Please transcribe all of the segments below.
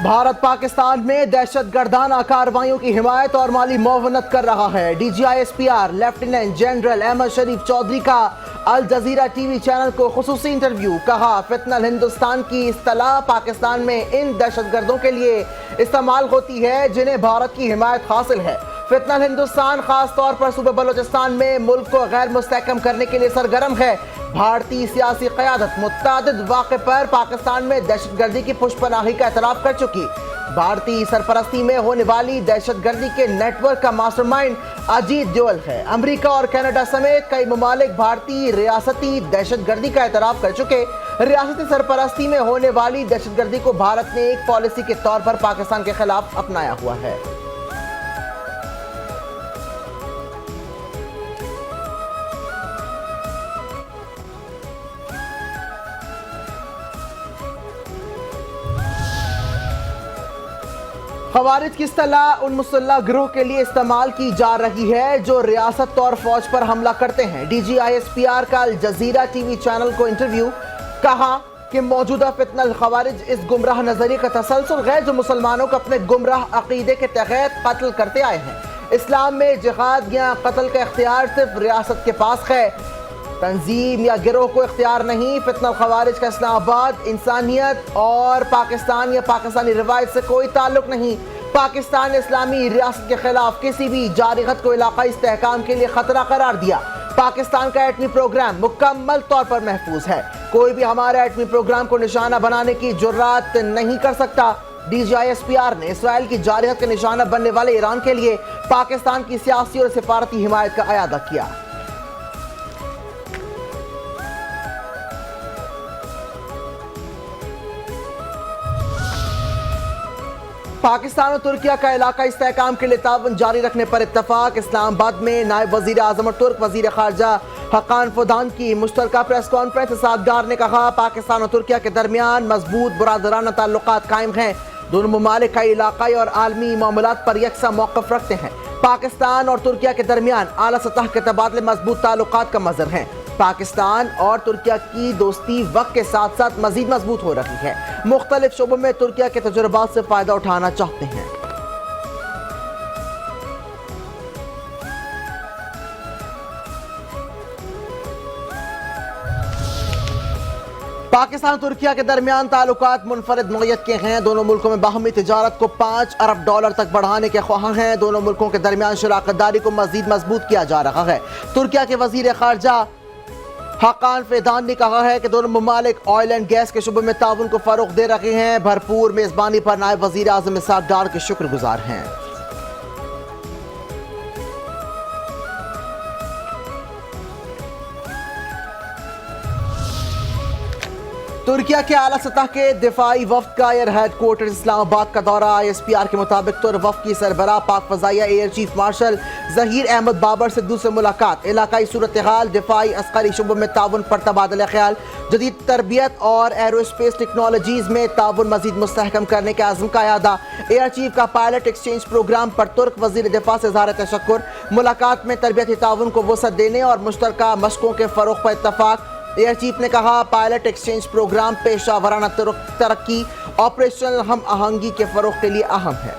بھارت پاکستان میں دہشت گردانہ کارروائیوں کی حمایت اور مالی معاونت کر رہا ہے۔ D G I S P R lieutenant general Ahmed Sharif Chaudhry کا الجزیرہ ٹی وی چینل کو خصوصی انٹرویو۔ کہا فتنہ الہندوستان کی اصطلاح پاکستان میں ان دہشت گردوں کے لیے استعمال ہوتی ہے جنہیں بھارت کی حمایت حاصل ہے۔ فتنہ الہندوستان خاص طور پر صوبہ بلوچستان میں ملک کو غیر مستحکم کرنے کے لیے سرگرم ہے۔ بھارتی سیاسی قیادت متعدد واقع پر پاکستان میں دہشت گردی کی پشت پناہی کا اعتراف کر چکی۔ بھارتی سرپرستی میں ہونے والی دہشت گردی کے نیٹ ورک کا ماسٹر مائنڈ اجیت ڈوول ہے۔ امریکہ اور کینیڈا سمیت کئی ممالک بھارتی ریاستی دہشت گردی کا اعتراف کر چکے۔ ریاستی سرپرستی میں ہونے والی دہشت گردی کو بھارت نے ایک پالیسی کے طور پر پاکستان کے خلاف اپنایا ہوا ہے۔ خوارج کی اصطلاح ان مسلح گروہ کے لیے استعمال کی جا رہی ہے جو ریاست اور فوج پر حملہ کرتے ہیں۔ D G I S P R کا الجزیرہ ٹی وی چینل کو انٹرویو۔ کہا کہ موجودہ فتنہ الخوارج اس گمراہ نظریے کا تسلسل ہے جو مسلمانوں کو اپنے گمراہ عقیدے کے تحت قتل کرتے آئے ہیں۔ اسلام میں جہاد یا قتل کا اختیار صرف ریاست کے پاس ہے، تنظیم یا گروہ کو اختیار نہیں۔ فتنہ الخوارج کا اسلام آباد، انسانیت اور پاکستان یا پاکستانی روایت سے کوئی تعلق نہیں۔ پاکستان اسلامی ریاست کے خلاف کسی بھی جارحیت کو علاقائی استحکام کے لیے خطرہ قرار دیا۔ پاکستان کا ایٹمی پروگرام مکمل طور پر محفوظ ہے۔ کوئی بھی ہمارے ایٹمی پروگرام کو نشانہ بنانے کی جرات نہیں کر سکتا۔ D G I S P R نے اسرائیل کی جارحیت کا نشانہ بننے والے ایران کے لیے پاکستان کی سیاسی اور سفارتی حمایت کا اعادہ کیا۔ پاکستان اور ترکیہ کا علاقائی استحکام کے لیے تعاون جاری رکھنے پر اتفاق۔ اسلام آباد میں نائب وزیر اعظم اور ترک وزیر خارجہ حقان فدان کی مشترکہ پریس کانفرنس۔ سازگار نے کہا پاکستان اور ترکیہ کے درمیان مضبوط برادرانہ تعلقات قائم ہیں۔ دونوں ممالک کئی علاقائی اور عالمی معاملات پر یکساں موقف رکھتے ہیں۔ پاکستان اور ترکیہ کے درمیان اعلیٰ سطح کے تبادلے مضبوط تعلقات کا مظہر ہیں۔ پاکستان اور ترکیہ کی دوستی وقت کے ساتھ ساتھ مزید مضبوط ہو رہی ہے۔ مختلف شعبوں میں ترکیہ کے تجربات سے فائدہ اٹھانا چاہتے ہیں۔ پاکستان اور ترکیہ کے درمیان تعلقات منفرد نوعیت کے ہیں۔ دونوں ملکوں میں باہمی تجارت کو $5 ارب تک بڑھانے کے خواہاں ہیں۔ دونوں ملکوں کے درمیان شراکت داری کو مزید مضبوط کیا جا رہا ہے۔ ترکیہ کے وزیر خارجہ حقان فدان نے کہا ہے کہ دونوں ممالک آئل اینڈ گیس کے شعبے میں تعاون کو فروغ دے رہے ہیں۔ بھرپور میزبانی پر نائب وزیر اعظم اسحاق ڈار کے شکر گزار ہیں۔ ترکیہ کے اعلیٰ سطح کے دفاعی وفد کا ایئر ہیڈ کوارٹر اسلام آباد کا دورہ۔ آئی ایس پی آر کے مطابق تر وفد کی سربراہ پاک فضائیہ air chief marshal Zaheer Ahmed Babar سے دوسرے ملاقات۔ علاقائی صورتحال، دفاعی عسکری شعبوں میں تعاون پر تبادلہ خیال، جدید تربیت اور ایرو اسپیس ٹیکنالوجیز میں تعاون مزید مستحکم کرنے کے عزم کا اعادہ۔ ایئر چیف کا پائلٹ ایکسچینج پروگرام پر ترک وزیر دفاع سے اظہار تشکر۔ ملاقات میں تربیتی تعاون کو وسعت دینے اور مشترکہ مشقوں کے فروغ پر اتفاق۔ ایئر چیف نے کہا پائلٹ ایکسچینج پروگرام پیشہ ورانہ ترقی، آپریشنل ہم آہنگی کے فروغ کے لیے اہم ہے۔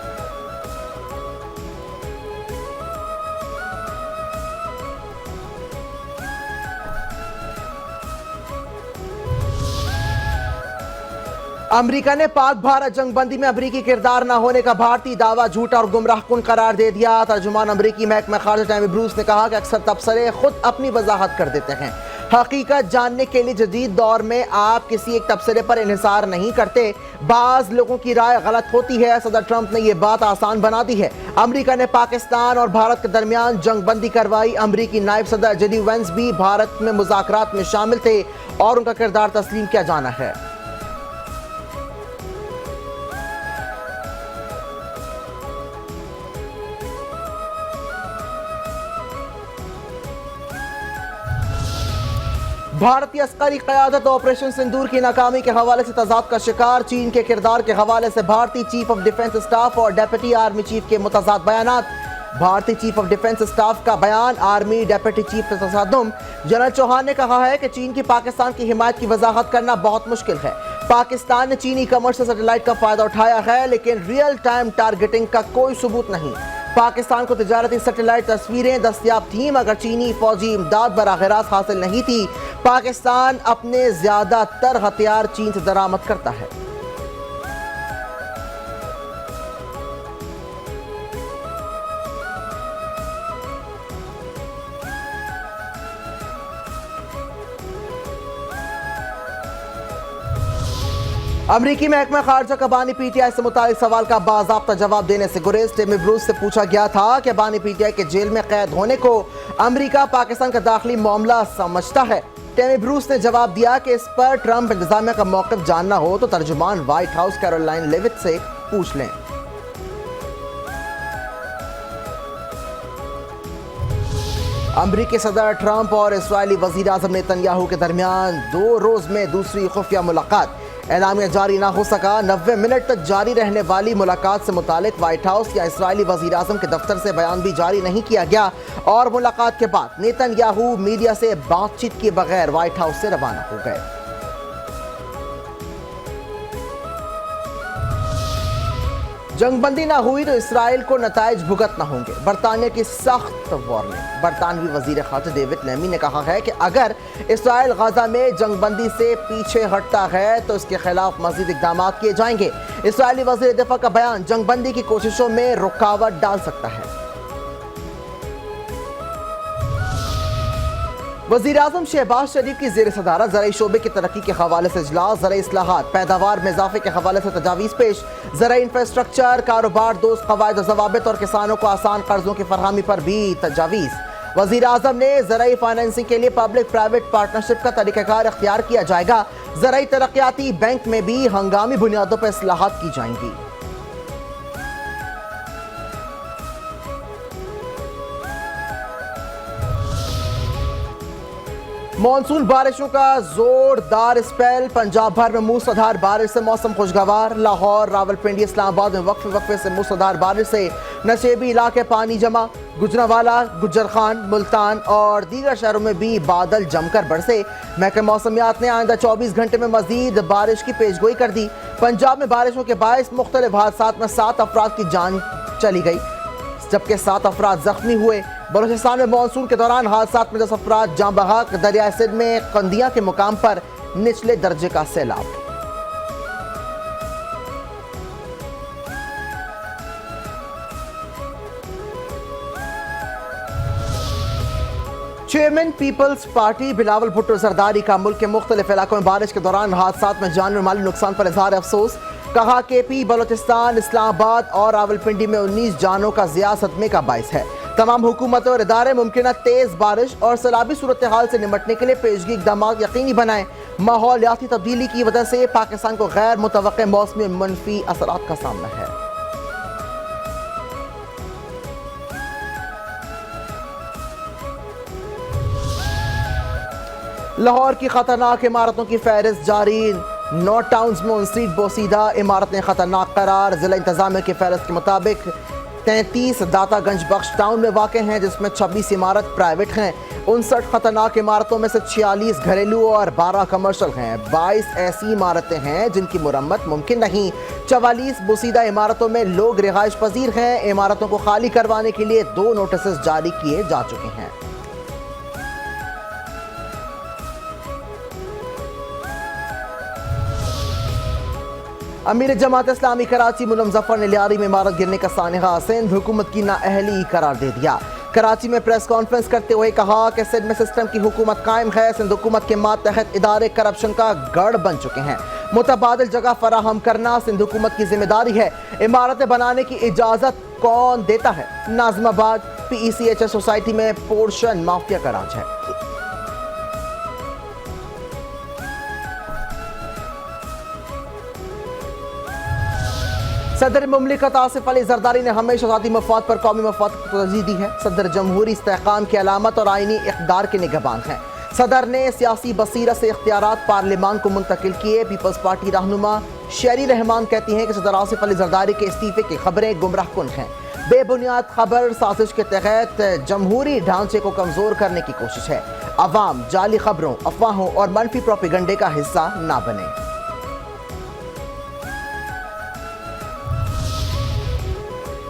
امریکہ نے پاک بھارت جنگ بندی میں امریکی کردار نہ ہونے کا بھارتی دعویٰ جھوٹا اور گمراہ کن قرار دے دیا۔ ترجمان امریکی محکمہ خارجہ ٹیمی بروس نے کہا کہ اکثر تبصرے خود اپنی وضاحت کر دیتے ہیں۔ حقیقت جاننے کے لیے جدید دور میں آپ کسی ایک تبصرے پر انحصار نہیں کرتے۔ بعض لوگوں کی رائے غلط ہوتی ہے۔ صدر ٹرمپ نے یہ بات آسان بنا دی ہے۔ امریکہ نے پاکستان اور بھارت کے درمیان جنگ بندی کروائی۔ امریکی نائب صدر جے ڈی وینس بھی بھارت میں مذاکرات میں شامل تھے اور ان کا کردار تسلیم کیا جانا ہے۔ بھارتی عسکری قیادت آپریشن سندور کی ناکامی کے حوالے سے تضاد کا شکار۔ چین کے کردار کے حوالے سے بھارتی چیف آف ڈیفنس اسٹاف اور ڈیپٹی آرمی چیف کے متضاد بیانات۔ بھارتی چیف آف ڈیفنس اسٹاف کا بیان، آرمی ڈیپٹی چیف کا تصادم۔ جنرل چوہان نے کہا ہے کہ چین کی پاکستان کی حمایت کی وضاحت کرنا بہت مشکل ہے۔ پاکستان نے چینی کمرشل سیٹلائٹ کا فائدہ اٹھایا ہے لیکن ریئل ٹائم ٹارگیٹنگ کا کوئی ثبوت نہیں۔ پاکستان کو تجارتی سیٹلائٹ تصویریں دستیاب تھیں مگر چینی فوجی امداد براہ راست حاصل نہیں تھی۔ پاکستان اپنے زیادہ تر ہتھیار چین سے درآمد کرتا ہے۔ امریکی محکمہ خارجہ کا بانی پی ٹی آئی سے متعلق سوال کا باضابطہ جواب دینے سے گریز۔ ٹیمی بروس سے پوچھا گیا تھا کہ بانی پی ٹی آئی کے جیل میں قید ہونے کو امریکہ پاکستان کا داخلی معاملہ سمجھتا ہے۔ ٹیمی بروس نے جواب دیا کہ اس پر ٹرمپ انتظامیہ کا موقف جاننا ہو تو ترجمان وائٹ ہاؤس کیرولائن لیوٹ سے پوچھ لیں۔ امریکی صدر ٹرمپ اور اسرائیلی وزیر اعظم نیتن یاہو کے درمیان 2 روز میں دوسری خفیہ ملاقات۔ اعلامیہ جاری نہ ہو سکا۔ 90 منٹ تک جاری رہنے والی ملاقات سے متعلق وائٹ ہاؤس یا اسرائیلی وزیر اعظم کے دفتر سے بیان بھی جاری نہیں کیا گیا اور ملاقات کے بعد نیتن یاہو میڈیا سے بات چیت کیے بغیر وائٹ ہاؤس سے روانہ ہو گئے۔ جنگ بندی نہ ہوئی تو اسرائیل کو نتائج بھگتنا ہوں گے، برطانیہ کی سخت وارننگ۔ برطانوی وزیر خارجہ ڈیوڈ لیمی نے کہا ہے کہ اگر اسرائیل غزہ میں جنگ بندی سے پیچھے ہٹتا ہے تو اس کے خلاف مزید اقدامات کیے جائیں گے۔ اسرائیلی وزیر دفاع کا بیان جنگ بندی کی کوششوں میں رکاوٹ ڈال سکتا ہے۔ وزیر اعظم شہباز شریف کی زیر صدارت زرعی شعبے کی ترقی کے حوالے سے اجلاس۔ زرعی اصلاحات، پیداوار میں اضافے کے حوالے سے تجاویز پیش۔ زرعی انفراسٹرکچر، کاروبار دوست قواعد و ضوابط اور کسانوں کو آسان قرضوں کی فراہمی پر بھی تجاویز۔ وزیر اعظم نے زرعی فائنینسنگ کے لیے پبلک پرائیویٹ پارٹنرشپ کا طریقہ کار اختیار کیا جائے گا۔ زرعی ترقیاتی بینک میں بھی ہنگامی بنیادوں پر اصلاحات کی جائیں گی۔ مانسون بارشوں کا زوردار اسپیل، پنجاب بھر میں موسلادھار بارش سے موسم خوشگوار۔ لاہور، راولپنڈی، اسلام آباد میں وقفے سے موسلادھار بارش سے نشیبی علاقے پانی جمع۔ گجرانوالہ، گجر خان، ملتان اور دیگر شہروں میں بھی بادل جم کر برسے۔ محکمہ موسمیات نے آئندہ 24 گھنٹے میں مزید بارش کی پیشگوئی کر دی۔ پنجاب میں بارشوں کے باعث مختلف حادثات میں 7 افراد کی جان چلی گئی جبکہ 7 افراد زخمی ہوئے۔ بلوچستان میں مانسون کے دوران حادثات میں 10 افراد جاں بحق۔ دریائے سندھ میں قندیاں کے مقام پر نچلے درجے کا سیلاب۔ Chairman peoples party Bilawal Bhutto Zardari کا ملک کے مختلف علاقوں میں بارش کے دوران حادثات میں جانی اور مالی نقصان پر اظہار افسوس۔ کہا کہ بلوچستان، اسلام آباد اور راولپنڈی میں 19 جانوں کا ضیاع صدمے کا باعث ہے۔ تمام حکومتوں اور ادارے ممکنہ تیز بارش اور سیلابی صورتحال سے نمٹنے کے لیے پیشگی اقدامات یقینی بنائیں۔ ماحولیاتی تبدیلی کی وجہ سے پاکستان کو غیر متوقع موسمی منفی اثرات کا سامنا ہے۔ لاہور کی خطرناک عمارتوں کی فہرست جاری۔ 9 ٹاؤنز میں 59 بوسیدہ عمارتیں خطرناک قرار۔ ضلع انتظامیہ کی فہرست کے مطابق 33 داتا گنج بخش ٹاؤن میں واقع ہیں جس میں 26 عمارت پرائیویٹ ہیں۔ 59 خطرناک عمارتوں میں سے 46 گھریلو اور 12 کمرشل ہیں۔ 22 ایسی عمارتیں ہیں جن کی مرمت ممکن نہیں۔ 44 بوسیدہ عمارتوں میں لوگ رہائش پذیر ہیں۔ عمارتوں کو خالی کروانے کے لیے 2 نوٹسز جاری کیے جا چکے ہیں۔ امیر جماعت اسلامی کراچی ملم ظفر نے لیاری میں عمارت گرنے کا سانحہ سندھ حکومت کی نااہلی قرار دے دیا۔ کراچی میں پریس کانفرنس کرتے ہوئے کہا کہ سندھ میں سسٹم کی حکومت قائم ہے۔ سندھ حکومت کے ماتحت ادارے کرپشن کا گڑھ بن چکے ہیں۔ متبادل جگہ فراہم کرنا سندھ حکومت کی ذمہ داری ہے۔ عمارتیں بنانے کی اجازت کون دیتا ہے؟ ناظم آباد PECHS سوسائٹی میں پورشن مافیا کا راج ہے۔ صدر مملکت آصف علی زرداری نے ہمیشہ ذاتی مفاد پر قومی مفاد کو ترجیح دی ہے۔ صدر جمہوری استحکام کی علامت اور آئینی اقدار کے نگہبان ہیں۔ صدر نے سیاسی بصیرت سے اختیارات پارلیمان کو منتقل کیے۔ پیپلز پارٹی رہنما شیری رحمان کہتی ہیں کہ صدر آصف علی زرداری کے استعفے کی خبریں گمراہ کن ہیں۔ بے بنیاد خبر سازش کے تحت جمہوری ڈھانچے کو کمزور کرنے کی کوشش ہے۔ عوام جعلی خبروں، افواہوں اور منفی پروپیگنڈے کا حصہ نہ بنے۔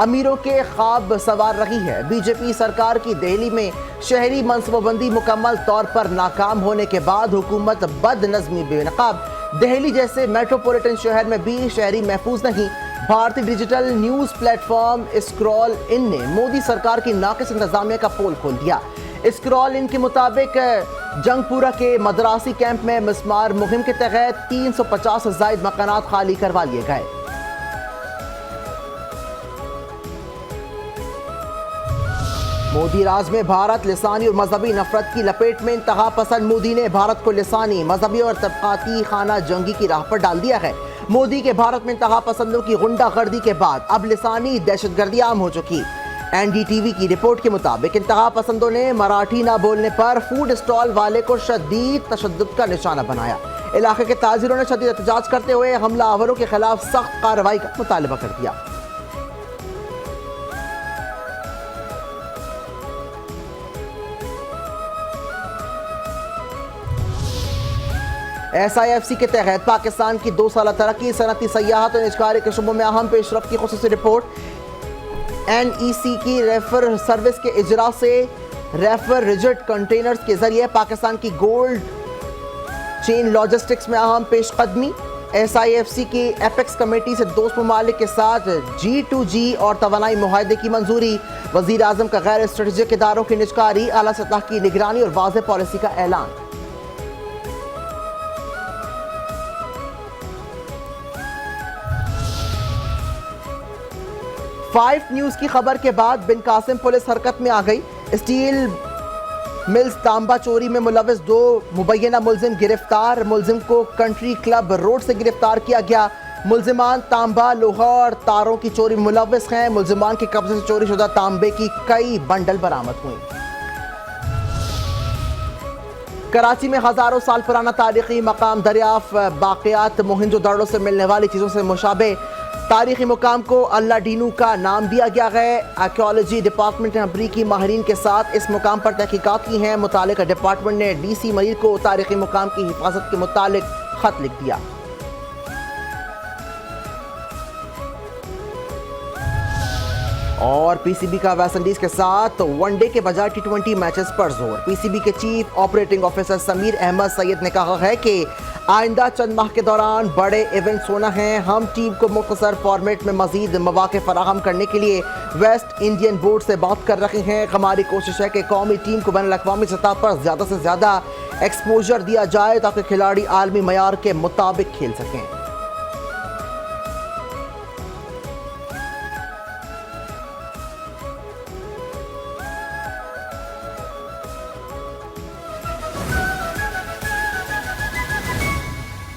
امیروں کے خواب سوار رہی ہے۔ بی جے پی سرکار کی دہلی میں شہری منصوبہ بندی مکمل طور پر ناکام ہونے کے بعد حکومت بد نظمی بے نقاب۔ دہلی جیسے میٹروپولیٹن شہر میں بھی شہری محفوظ نہیں۔ بھارتی digital news platform Scroll ان نے مودی سرکار کی ناقص انتظامیہ کا پول کھول دیا۔ اسکرول ان کے مطابق جنگ پورہ کے مدراسی کیمپ میں مسمار مہم کے تحت 350 سے زائد مکانات خالی کروا لیے گئے۔ مودی راج میں بھارت لسانی اور مذہبی نفرت کی لپیٹ میں انتہا پسند مودی نے بھارت کو لسانی، مذہبی اور طبقاتی خانہ جنگی کی راہ پر ڈال دیا ہے۔ مودی کے بھارت میں انتہا پسندوں کی غنڈہ گردی کے بعد اب لسانی دہشت گردی عام ہو چکی۔ این ڈی ٹی وی کی رپورٹ کے مطابق انتہا پسندوں نے مراٹھی نہ بولنے پر فوڈ اسٹال والے کو شدید تشدد کا نشانہ بنایا۔ علاقے کے تاجروں نے شدید احتجاج کرتے ہوئے حملہ آوروں کے خلاف سخت کارروائی کا مطالبہ کر دیا۔ ایس آئی ایف سی کے تحت پاکستان کی 2 سالہ ترقی، صنعتی سیاحت اور نجکاری کے شعبوں میں اہم پیش رفت کی خصوصی رپورٹ۔ این ای سی کی ریفر سروس کے اجراء سے ریفر ریجٹ کنٹینرز کے ذریعے پاکستان کی گولڈ چین لاجسٹکس میں اہم پیش قدمی۔ ایس آئی ایف سی کی ایپیکس کمیٹی سے دوست ممالک کے ساتھ G2G اور توانائی معاہدے کی منظوری۔ وزیر اعظم کا غیر اسٹریٹجک اداروں کی نجکاری، اعلیٰ سطح کی نگرانی اور واضح پالیسی کا اعلان۔ 5 نیوز کی خبر کے بعد بن قاسم پولیس حرکت میں آ گئی۔ اسٹیل ملز تانبا چوری میں ملوث 2 مبینہ ملزم گرفتار۔ ملزم کو کنٹری کلب روڈ سے گرفتار کیا گیا۔ ملزمان تانبا، لوہا اور تاروں کی چوری میں ملوث ہیں۔ ملزمان کے قبضے سے چوری شدہ تانبے کی کئی بنڈل برآمد ہوئیں۔ کراچی میں ہزاروں سال پرانا تاریخی مقام دریافت، باقیات موہنجو دڑو سے ملنے والی چیزوں سے مشابہ۔ تاریخی مقام کو اللہ ڈینو کا نام دیا گیا ہے۔ آرکیالوجی ڈپارٹمنٹ نے امریکی ماہرین کے ساتھ اس مقام پر تحقیقات کی ہیں۔ متعلقہ ڈپارٹمنٹ نے ڈی سی منیر کو تاریخی مقام کی حفاظت کے متعلق خط لکھ دیا۔ اور پی سی بی کا ویسٹ انڈیز کے ساتھ ون ڈے کے بجائے T20 میچز پر زور۔ پی سی بی کے chief operating officer Sameer Ahmed Syed نے کہا ہے کہ آئندہ چند ماہ کے دوران بڑے ایونٹس ہونا ہیں۔ ہم ٹیم کو مختصر فارمیٹ میں مزید مواقع فراہم کرنے کے لیے ویسٹ انڈین بورڈ سے بات کر رہے ہیں۔ ہماری کوشش ہے کہ قومی ٹیم کو بین الاقوامی سطح پر زیادہ سے زیادہ ایکسپوجر دیا جائے تاکہ کھلاڑی عالمی معیار کے مطابق کھیل سکیں۔